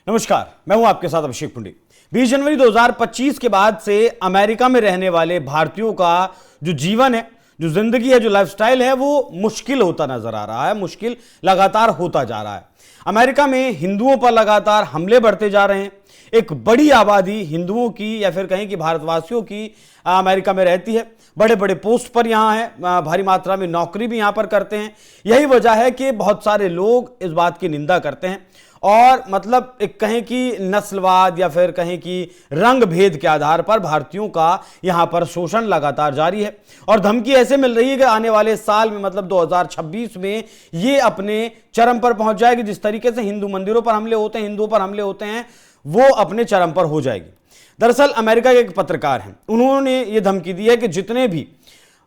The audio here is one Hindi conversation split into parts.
नमस्कार, मैं हूं आपके साथ अभिषेक पुंडी। 20 जनवरी 2025 के बाद से अमेरिका में रहने वाले भारतीयों का जो जीवन है, जो जिंदगी है, जो लाइफस्टाइल है, वो मुश्किल होता नजर आ रहा है। मुश्किल लगातार होता जा रहा है। अमेरिका में हिंदुओं पर लगातार हमले बढ़ते जा रहे हैं। एक बड़ी आबादी हिंदुओं की या फिर कहें कि भारतवासियों की अमेरिका में रहती है। बड़े बड़े पोस्ट पर यहाँ है, भारी मात्रा में नौकरी भी यहाँ पर करते हैं। यही वजह है कि बहुत सारे लोग इस बात की निंदा करते हैं और मतलब एक कहें कि नस्लवाद या फिर कहें कि रंग भेद के आधार पर भारतीयों का यहां पर शोषण लगातार जारी है। और धमकी ऐसे मिल रही है कि आने वाले साल में मतलब 2026 में ये अपने चरम पर पहुंच जाएगी। जिस तरीके से हिंदू मंदिरों पर हमले होते हैं, हिंदुओं पर हमले होते हैं, वो अपने चरम पर हो जाएगी। दरअसल अमेरिका के एक पत्रकार हैं, उन्होंने ये धमकी दी है कि जितने भी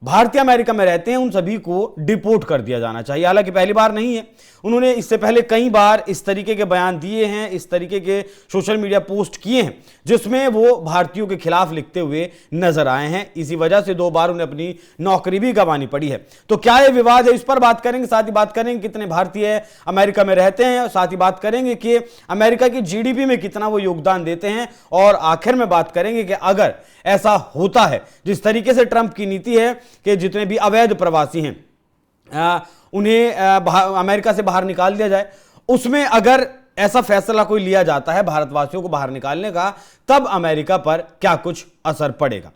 भारतीय अमेरिका में रहते हैं उन सभी को डिपोर्ट कर दिया जाना चाहिए। हालांकि पहली बार नहीं है, उन्होंने इससे पहले कई बार इस तरीके के बयान दिए हैं, इस तरीके के सोशल मीडिया पोस्ट किए हैं जिसमें वो भारतीयों के खिलाफ लिखते हुए नजर आए हैं। इसी वजह से 2 बार उन्हें अपनी नौकरी भी गंवानी पड़ी है। तो क्या ये विवाद है, इस पर बात करेंगे। साथ ही बात करेंगे कितने भारतीय अमेरिका में रहते हैं, साथ ही बात करेंगे कि अमेरिका की जीडीपी में कितना वो योगदान देते हैं, और आखिर में बात करेंगे कि अगर ऐसा होता है, जिस तरीके से ट्रंप की नीति है कि जितने भी अवैध प्रवासी हैं उन्हें अमेरिका से बाहर निकाल दिया जाए, उसमें अगर ऐसा फैसला कोई लिया जाता है भारतवासियों को बाहर निकालने का, तब अमेरिका पर क्या कुछ असर पड़ेगा।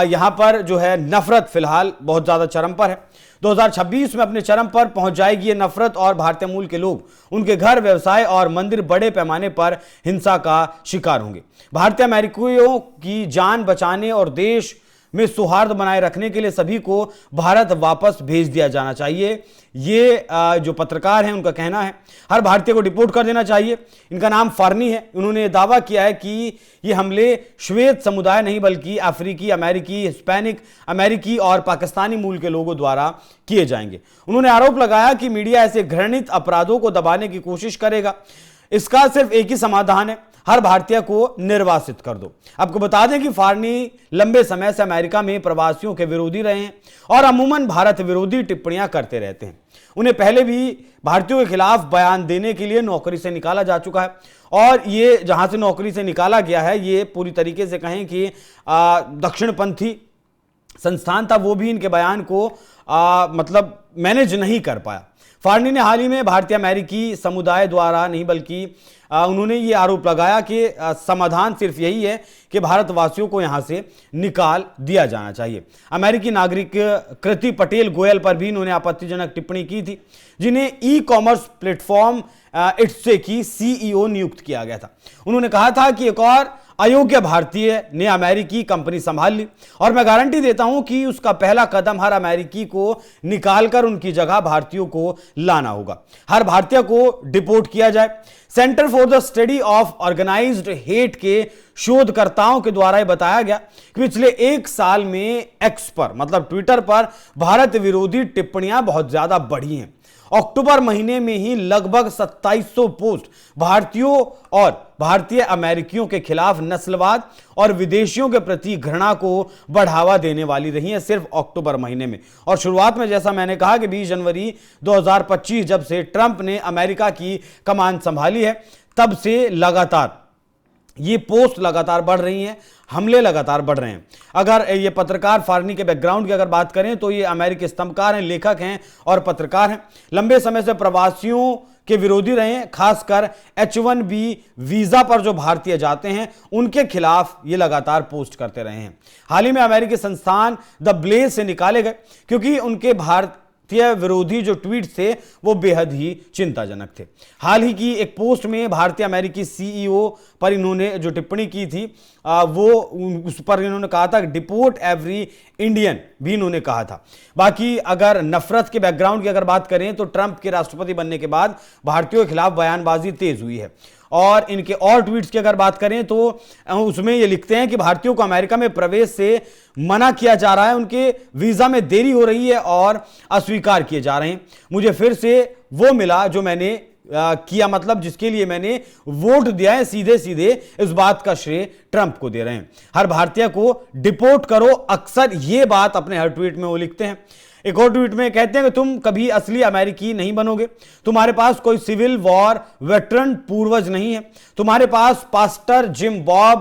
यहां पर जो है नफरत फिलहाल बहुत ज्यादा चरम पर है। 2026 में अपने चरम पर पहुंच जाएगी ये नफरत, और भारतीय मूल के लोग, उनके घर, व्यवसाय और मंदिर बड़े पैमाने पर हिंसा का शिकार होंगे। भारतीय अमेरिकियों की जान बचाने और देश में सौहार्द बनाए रखने के लिए सभी को भारत वापस भेज दिया जाना चाहिए। ये जो पत्रकार हैं उनका कहना है। हर भारतीय को डिपोर्ट कर देना चाहिए। इनका नाम फार्नी है। उन्होंने दावा किया है कि ये हमले श्वेत समुदाय नहीं बल्कि अफ्रीकी, अमेरिकी, हिस्पैनिक अमेरिकी और पाकिस्तानी मूल के लोगों द्वारा किए जाएंगे। उन्होंने आरोप लगाया कि मीडिया ऐसे घृणित अपराधों को दबाने की कोशिश करेगा। इसका सिर्फ एक ही समाधान है, हर भारतीय को निर्वासित कर दो। आपको बता दें कि फार्नी लंबे समय से अमेरिका में प्रवासियों के विरोधी रहे हैं और अमूमन भारत विरोधी टिप्पणियां करते रहते हैं। उन्हें पहले भी भारतीयों के खिलाफ बयान देने के लिए नौकरी से निकाला जा चुका है, और ये जहां से नौकरी से निकाला गया है ये पूरी तरीके से कहें कि दक्षिणपंथी संस्थान था, वो भी इनके बयान को मतलब मैनेज नहीं कर पाया। फार्नी ने हाल ही में भारतीय अमेरिकी समुदाय द्वारा नहीं बल्कि उन्होंने ये आरोप लगाया कि समाधान सिर्फ यही है कि भारतवासियों को यहां से निकाल दिया जाना चाहिए। अमेरिकी नागरिक कृति पटेल गोयल पर भी इन्होंने आपत्तिजनक टिप्पणी की थी, जिन्हें ई कॉमर्स प्लेटफॉर्म इट्से की सीईओ नियुक्त किया गया था। उन्होंने कहा था कि एक और अयोग्य भारतीय ने अमेरिकी कंपनी संभाल ली, और मैं गारंटी देता हूं कि उसका पहला कदम हर अमेरिकी को निकालकर उनकी जगह भारतीयों को लाना होगा। हर भारतीय को डिपोर्ट किया जाए। Centre for the study of organised hate के शोधकर्ताओं के द्वारा यह बताया गया कि पिछले 1 साल में एक्स पर मतलब ट्विटर पर भारत विरोधी टिप्पणियां बहुत ज्यादा बढ़ी हैं। अक्टूबर महीने में ही लगभग 2700 पोस्ट भारतीयों और भारतीय अमेरिकियों के खिलाफ नस्लवाद और विदेशियों के प्रति घृणा को बढ़ावा देने वाली रही है, सिर्फ अक्टूबर महीने में। और शुरुआत में जैसा मैंने कहा कि 20 जनवरी 2025 जब से ट्रंप ने अमेरिका की कमान संभाली है, तब से लगातार ये पोस्ट लगातार बढ़ रही हैं, हमले लगातार बढ़ रहे हैं। अगर ये पत्रकार फार्नी के बैकग्राउंड की अगर बात करें तो ये अमेरिकी स्तंभकार हैं, लेखक हैं और पत्रकार हैं। लंबे समय से प्रवासियों के विरोधी रहे हैं, खासकर H1B वीजा पर जो भारतीय जाते हैं उनके खिलाफ ये लगातार पोस्ट करते रहे हैं। हाल ही में अमेरिकी संस्थान द ब्लेज से निकाले गए क्योंकि उनके भारतीय विरोधी जो ट्वीट थे वो बेहद ही चिंताजनक थे। हाल ही की एक पोस्ट में भारतीय अमेरिकी सीईओ पर इन्होंने जो टिप्पणी की थी वो उस पर इन्होंने कहा था डिपोर्ट एवरी इंडियन भी इन्होंने कहा था। बाकी अगर नफरत के बैकग्राउंड की अगर बात करें तो ट्रंप के राष्ट्रपति बनने के बाद भारतीयों के खिलाफ बयानबाजी तेज हुई है, और इनके और ट्वीट्स की अगर बात करें तो उसमें ये लिखते हैं कि भारतीयों को अमेरिका में प्रवेश से मना किया जा रहा है, उनके वीजा में देरी हो रही है और अस्वीकार किए जा रहे हैं। मुझे फिर से वो मिला जो मैंने किया, मतलब जिसके लिए मैंने वोट दिया है, सीधे सीधे इस बात का श्रेय ट्रंप को दे रहे हैं। हर भारतीय को डिपोर्ट करो, अक्सर ये बात अपने हर ट्वीट में वो लिखते हैं। एक और ट्वीट में कहते हैं कि तुम कभी असली अमेरिकी नहीं बनोगे, तुम्हारे पास कोई सिविल वॉर वेटरन पूर्वज नहीं है, तुम्हारे पास पास्टर जिम बॉब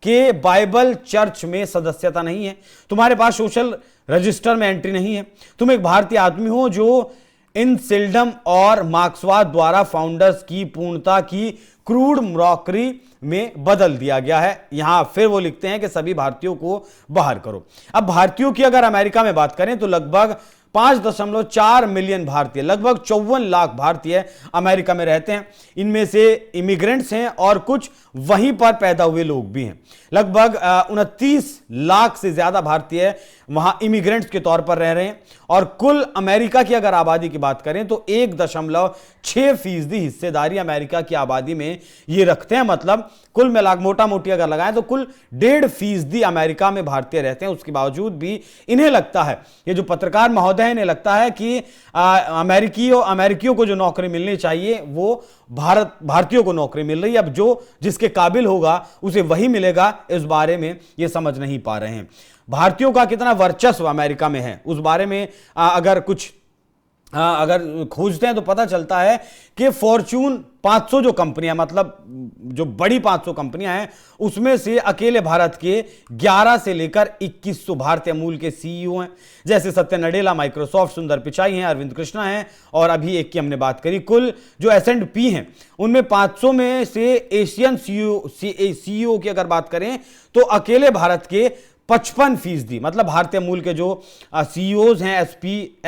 के बाइबल चर्च में सदस्यता नहीं है, तुम्हारे पास सोशल रजिस्टर में एंट्री नहीं है, तुम एक भारतीय आदमी हो जो इन सिल्डम और मार्क्सवाद द्वारा फाउंडर्स की पूर्णता की क्रूड मॉकरी में बदल दिया गया है। यहां फिर वो लिखते हैं कि सभी भारतीयों को बाहर करो। अब भारतीयों की अगर अमेरिका में बात करें तो लगभग 5.4 मिलियन भारतीय, लगभग 54 लाख भारतीय अमेरिका में रहते हैं। इनमें से इमिग्रेंट्स हैं और कुछ वहीं पर पैदा हुए लोग भी हैं। लगभग 29 लाख से ज्यादा भारतीय वहां इमिग्रेंट्स के तौर पर रह रहे हैं। और कुल अमेरिका की अगर आबादी की बात करें तो 1.6% हिस्सेदारी अमेरिका की आबादी में ये रखते हैं। मतलब कुल मिलाकर मोटा मोटी अगर लगाएं तो कुल 1.5% अमेरिका में भारतीय रहते हैं। उसके बावजूद भी इन्हें लगता है, ये जो पत्रकार महोदय हैं, इन्हें लगता है कि अमेरिकियों को जो नौकरी मिलनी चाहिए वो भारतीयों को नौकरी मिल रही है। अब जो जिसके काबिल होगा उसे वही मिलेगा, इस बारे में ये समझ नहीं पा रहे हैं। भारतीयों का कितना वर्चस्व अमेरिका में है उस बारे में अगर खोजते हैं तो पता चलता है कि फॉर्च्यून 500 जो कंपनियां, मतलब जो बड़ी 500 कंपनियां हैं, उसमें से अकेले भारत के 11 से लेकर 2100 भारतीय मूल के सीईओ हैं। जैसे सत्य नडेला, माइक्रोसॉफ्ट, सुंदर पिचाई हैं, अरविंद कृष्णा हैं, और अभी एक की हमने बात करी। कुल जो S&P हैं उनमें 500 में से एशियन सीईओ की अगर बात करें तो अकेले भारत के 55%, मतलब भारतीय मूल के जो सीईओज हैं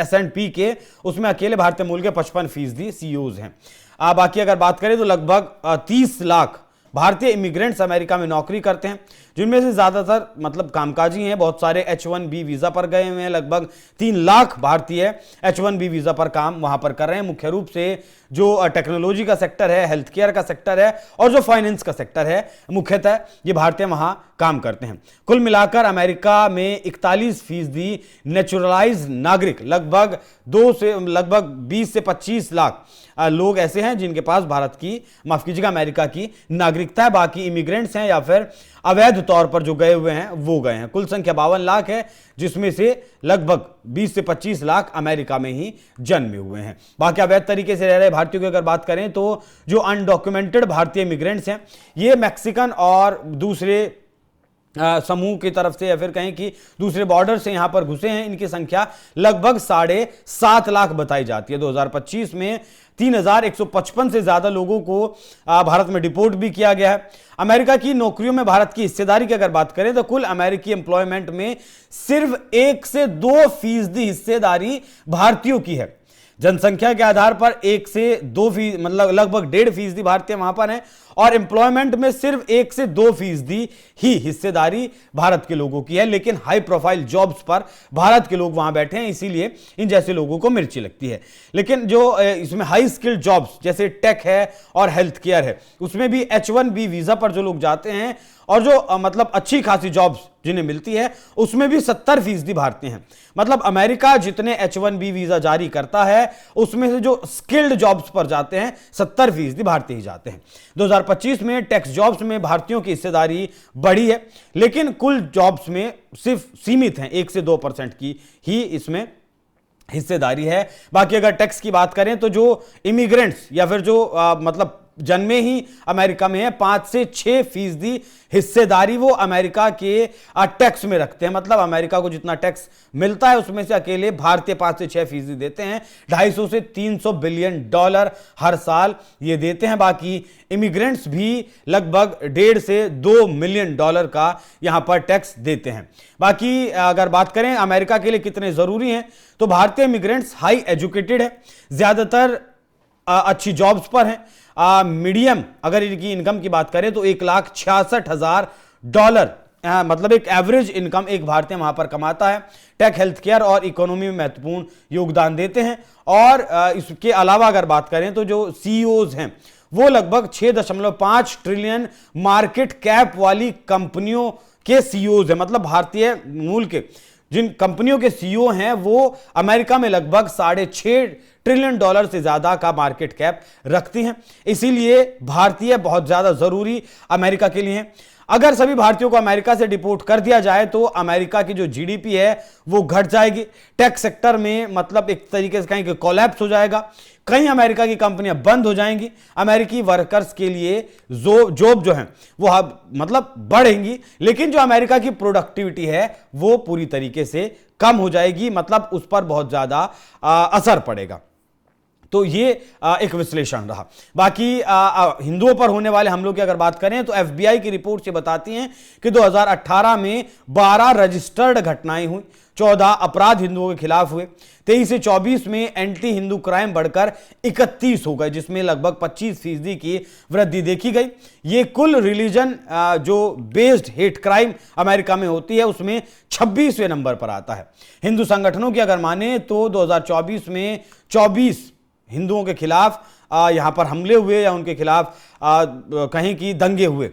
S&P के, उसमें अकेले भारतीय मूल के 55% सीईओज हैं। बाकी अगर बात करें तो लगभग 30 लाख भारतीय इमिग्रेंट्स अमेरिका में नौकरी करते हैं, जिनमें से ज्यादातर मतलब कामकाजी हैं। बहुत सारे H1B वीजा पर गए हुए हैं। लगभग 3 लाख भारतीय H1B वीजा पर काम वहां पर कर रहे हैं। मुख्य रूप से जो टेक्नोलॉजी का सेक्टर है, हेल्थ केयर का सेक्टर है और जो फाइनेंस का सेक्टर है, मुख्यतः ये भारतीय वहां काम करते हैं। कुल मिलाकर अमेरिका में 41% नेचुरलाइज नागरिक, लगभग 20 से 25 लाख लोग ऐसे हैं जिनके पास भारत की, माफ कीजिएगा, अमेरिका की नागरिकता है। बाकी इमिग्रेंट्स हैं या फिर अवैध तौर पर जो गए हुए हैं वो गए हैं। कुल संख्या 52 लाख है, जिसमें से लगभग 20 से 25 लाख अमेरिका में ही जन्मे हुए हैं। बाकी अवैध तरीके से रह रहे भारतीयों की अगर बात करें तो जो अनडॉक्यूमेंटेड भारतीय इमिग्रेंट्स हैं, ये मैक्सिकन और दूसरे समूह की तरफ से या फिर कहें कि दूसरे बॉर्डर से यहां पर घुसे हैं। इनकी संख्या लगभग 7.5 लाख बताई जाती है। 2025 में 3155 से ज्यादा लोगों को भारत में डिपोर्ट भी किया गया है। अमेरिका की नौकरियों में भारत की हिस्सेदारी की अगर बात करें तो कुल अमेरिकी एम्प्लॉयमेंट में सिर्फ 1 से 2% हिस्सेदारी भारतीयों की है। जनसंख्या के आधार पर 1 से 2%, मतलब लगभग 1.5% भारतीय वहां पर हैं, और एम्प्लॉयमेंट में सिर्फ 1 से 2% ही हिस्सेदारी भारत के लोगों की है। लेकिन हाई प्रोफाइल जॉब्स पर भारत के लोग वहां बैठे हैं, इसीलिए इन जैसे लोगों को मिर्ची लगती है। लेकिन जो इसमें हाई स्किल्ड जॉब्स जैसे टेक है और हेल्थ केयर है, उसमें भी H1B वीजा पर जो लोग जाते हैं और जो मतलब अच्छी खासी जॉब्स जिन्हें मिलती है, उसमें भी 70% भारतीय हैं। मतलब अमेरिका जितने H1B वीजा जारी करता है, उसमें से जो स्किल्ड जॉब्स पर जाते हैं 70% भारतीय ही जाते हैं। 2025 में टैक्स जॉब्स में भारतीयों की हिस्सेदारी बढ़ी है, लेकिन कुल जॉब्स में सिर्फ सीमित है, 1 से 2% की ही इसमें हिस्सेदारी है। बाकी अगर टैक्स की बात करें तो जो इमिग्रेंट्स या फिर जो मतलब जन्मे ही अमेरिका में है, 5 से 6% हिस्सेदारी वो अमेरिका के टैक्स में रखते हैं। मतलब अमेरिका को जितना टैक्स मिलता है उसमें से अकेले भारतीय 5 से 6% देते हैं। 250 से 300 बिलियन डॉलर हर साल ये देते हैं। बाकी इमिग्रेंट्स भी लगभग 1.5 से 2 मिलियन डॉलर का यहां पर टैक्स देते हैं। बाकी अगर बात करें अमेरिका के लिए कितने जरूरी हैं, तो भारतीय इमिग्रेंट्स हाई एजुकेटेड है, ज्यादातर अच्छी जॉब्स पर हैं। मीडियम अगर इनकी इनकम की बात करें तो 1,66,000 डॉलर, मतलब एक एवरेज इनकम एक भारतीय वहां पर कमाता है। टेक, हेल्थ केयर और इकोनॉमी में महत्वपूर्ण योगदान देते हैं। और इसके अलावा अगर बात करें तो जो सीईओज हैं वो लगभग 6.5 ट्रिलियन मार्केट कैप वाली कंपनियों के सीईओज हैं। मतलब भारतीय मूल के जिन कंपनियों के सीईओ हैं वो अमेरिका में लगभग $6.5 ट्रिलियन से ज्यादा का मार्केट कैप रखती हैं। इसीलिए भारतीय बहुत ज्यादा जरूरी अमेरिका के लिए हैं। अगर सभी भारतीयों को अमेरिका से डिपोर्ट कर दिया जाए तो अमेरिका की जो जीडीपी है वो घट जाएगी। टेक सेक्टर में मतलब एक तरीके से कहीं कि कोलैप्स हो जाएगा। कई अमेरिका की कंपनियां बंद हो जाएंगी। अमेरिकी वर्कर्स के लिए जॉब जो है वो मतलब बढ़ेंगी, लेकिन जो अमेरिका की प्रोडक्टिविटी है वो पूरी तरीके से कम हो जाएगी, मतलब उस पर बहुत ज्यादा असर पड़ेगा। तो ये एक विश्लेषण रहा। बाकी हिंदुओं पर होने वाले हमलों की अगर बात करें तो एफबीआई की रिपोर्ट से बताती हैं कि 2018 में 12 रजिस्टर्ड घटनाएं हुई, 14 अपराध हिंदुओं के खिलाफ हुए। 23 से 24 में एंटी हिंदू क्राइम बढ़कर 31 हो गए, जिसमें लगभग 25% की वृद्धि देखी गई। ये कुल रिलीजन जो बेस्ड हेट क्राइम अमेरिका में होती है उसमें 26वें नंबर पर आता है। हिंदू संगठनों की अगर माने तो 2024 में 24 हिंदुओं के खिलाफ यहां पर हमले हुए या उनके खिलाफ कहीं की दंगे हुए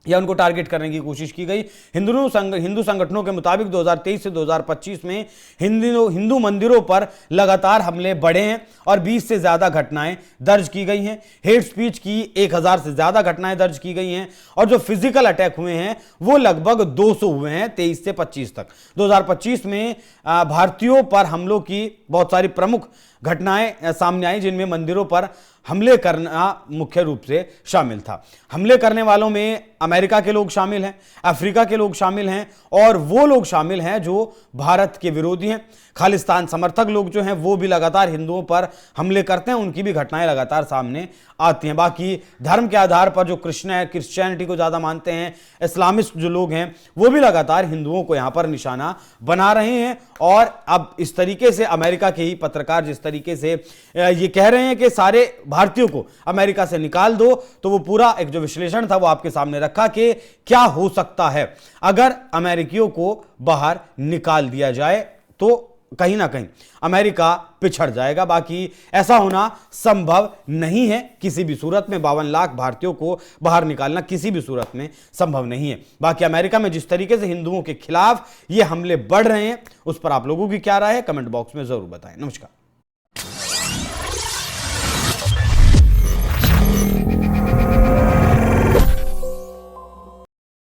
या उनको टारगेट करने की कोशिश की गई। हिंदू संगठनों के मुताबिक 2023 से 2025 में हिंदू मंदिरों पर लगातार हमले बढ़े हैं और 20 से ज्यादा घटनाएं दर्ज की गई हैं। हेट स्पीच की 1000 से ज्यादा घटनाएं दर्ज की गई हैं और जो फिजिकल अटैक हुए हैं वो लगभग 200 हुए हैं 23 से 25 तक। 2025 में भारतीयों पर हमलों की बहुत सारी प्रमुख घटनाएं सामने आई, जिनमें मंदिरों पर हमले करना मुख्य रूप से शामिल था। हमले करने वालों में अमेरिका के लोग शामिल हैं, अफ्रीका के लोग शामिल हैं और वो लोग शामिल हैं जो भारत के विरोधी हैं। खालिस्तान समर्थक लोग जो हैं वो भी लगातार हिंदुओं पर हमले करते हैं, उनकी भी घटनाएं लगातार सामने आती हैं। बाकी धर्म के आधार पर जो क्रिश्चियनिटी को ज्यादा मानते हैं, इस्लामिस्ट जो लोग हैं वो भी लगातार हिंदुओं को यहां पर निशाना बना रहे हैं। और अब इस तरीके से अमेरिका के ही पत्रकार जिस तरीके से ये कह रहे हैं कि सारे भारतीयों को अमेरिका से निकाल दो, तो वो पूरा एक जो विश्लेषण था वो आपके सामने रखा कि क्या हो सकता है अगर अमेरिकियों को बाहर निकाल दिया जाए तो कहीं ना कहीं अमेरिका पिछड़ जाएगा। बाकी ऐसा होना संभव नहीं है किसी भी सूरत में। 52 लाख भारतीयों को बाहर निकालना किसी भी सूरत में संभव नहीं है। बाकी अमेरिका में जिस तरीके से हिंदुओं के खिलाफ ये हमले बढ़ रहे हैं उस पर आप लोगों की क्या राय है, कमेंट बॉक्स में जरूर बताएं। नमस्कार।